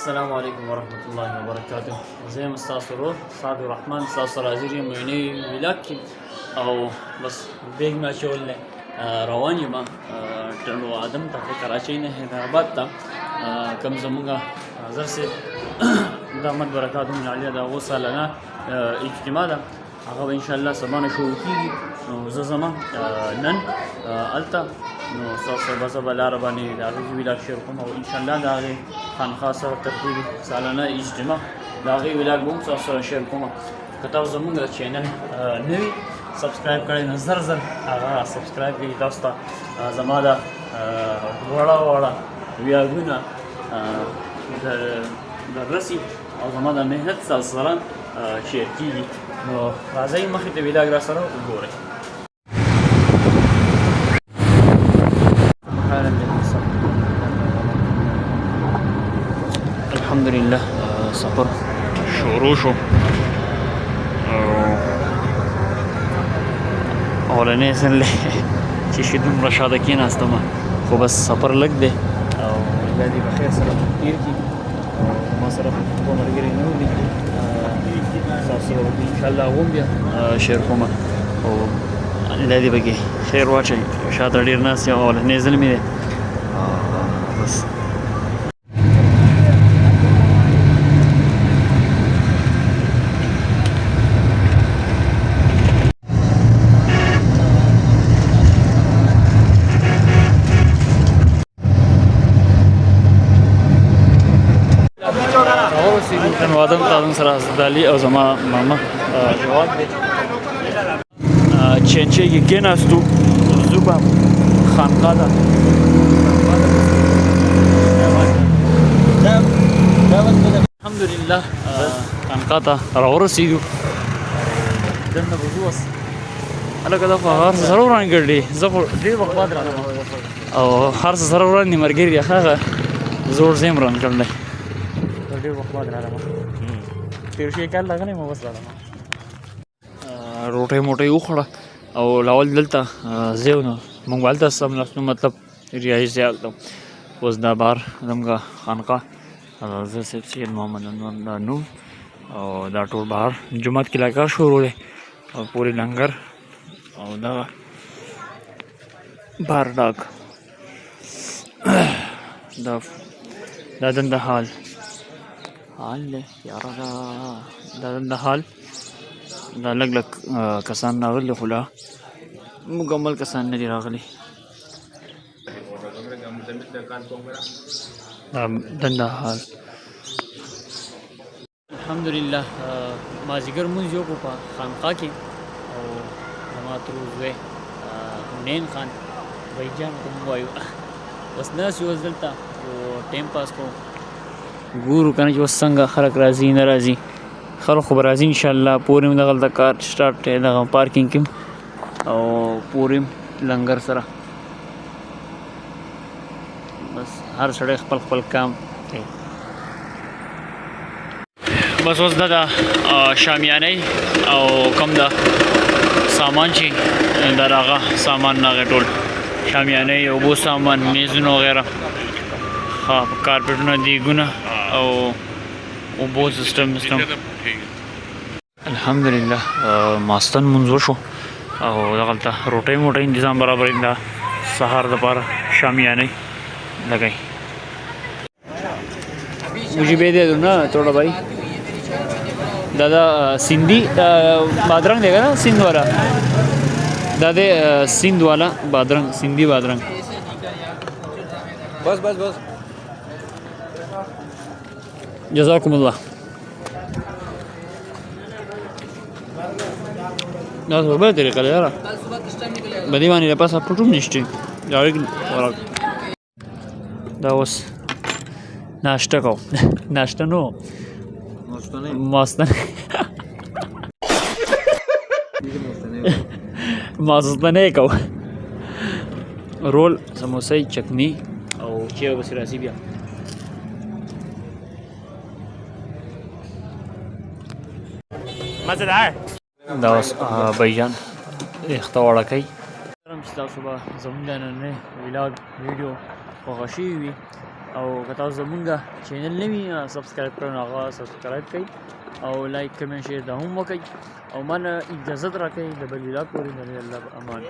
السلام علیکم ورحمۃ اللہ وبرکاتہ. زه یم ستاسو ورور سعد الرحمن، ستاسو سره حاضر یم یو نوي ولاګ کې او بس بیګ ما اچول دی. روان یم ټنډو ادم ته، کراچۍ نه حیدرآباد ته. کوم زمونږ حضرت صاحب دامت برکاتهم العالیه د هغو سالانه اجتماع ده، هغه به انشاءالله سبا نه شروع کېږي. نو زه ځم نن هلته، نو ستاسو سره به زه به لاره باندې د هغې ولاګ شیر کوم او انشاءالله د هغې خانقاه سره ترتیب سالانه اجتماع د هغې ولاګ به هم ستاسو سره شیر کوم. که تاسو زمونږ د چینل نه وي سبسکرایب کړی نو زر زر هغه سبسکرایب کړئ. تاسو ته زما د وړه وړه ویاګونه دررسي او زما د محنت ستاسو سره شیر کېږي. نو راځئ مخې ته ولاګ را سره وګورئ. الحمدلله سفر شروع شو. اولنې ځل چې شي دومره شاده کېناستم، خو بس سفر لږ دی او الله دې په خیر سره تېر کړي. او ما سره دوه ملګري نه ولي، ستاسو سره به انشاءالله هغه هم بیا شیر کوم او الله دې پکې خیر واچوي. شاته ډېر ناست یم، اولنې ځل مې دی بس. ادم تاسو سره زدالي او زما ماما جواد دی. چنچه کې کېناستو، زوبا خانقاه ده الحمدلله خانقاه ته راورسېدو. دننه به ځو اوس هلکه دا خو هر څه سره ورانګړ دی. زه خو ډېر وخت بعد راغلم او هر څه سره وران دي ملګري دی. هغه زوړ ځای م ران کړی دی، ډېر وخت بعد راغلم. تېر شوي کال راغلی یم بس راغلم. روټۍ موټۍ وخوړه او لاول دلته ځای و، نو مونږ به هلته سملاستو، مطلب رهایش ځای هلته. اوس دا بهر زموږ خانقاه، زه صاحب سید محمد انور دا نوم، او دا ټول بهر جومات کې لا کار شروع دی او پورې لنګر او دغه بهر ډاګ دا دنده حال دی یاره. دا دنده حال دا لږ لږ کسان راغلي، خو لا مکمل کسان نه دي راغلي. دا دنده حال الحمدلله. مازدیګر مونځ یې وکړو په خانقاه کې او زما ترور زوی حنین خان بهیجان ورته موږ وایو. بس ناست یو اوس دلته او ټایم پاس کوو، ګورو که نه چې اوس څنګه خلک راځي نه راځي. خلک خو به راځي انشاءالله. پورې م دغلته کار سټارټ دی، دغه پارکینګ کې او پورې م لنګر سره. بس هر سړی خپل خپل کام کوي. بس اوس دا د شامیانۍ او کوم د سامان چې د هغه سامان هغې ټول شامیانۍ، اوبو سامان، میزونه وغیره، کارپېټونه، دیګونه او اوبو سیسټم. الحمدلله ماستن مونځ وشو او دغلته روټۍ موټۍ انتظام برابر د سهار دپاره شامیانۍ لګئ. मुझे भेज दे दो ना थोड़ा भाई. दादा सिंधी बादरंग देगा ना, सिंध वाला दादे, सिंध वाला बादरंग, सिंधी बादरंग. बस बस बस जज़ाकुमुल्लाह. دا څه به طریقه ده یاره، بدې باندې له پاسه پټ هم نشته ډایرکټ خوراک. دا اوس ناشته کوو، ناشته نو ماستنۍ ماستنۍ کوو. رول، سموسۍ، چکني او چای به پسې راځي بیا. مزهدار. دا اوس بهیجان یخته وړه کوي. چې تاسو به زموږ د نننۍ ولاګ ویډیو خوښه شوې وي او که تاسو زمونږ چینل نه وي سبسکرایب کړئ نو هغه سبسکرایب کړئ او لایک کمنټ شیر دا هم وکړئ او ماته اجازه راکړئ د بل ولاګ پورې د الله په امان.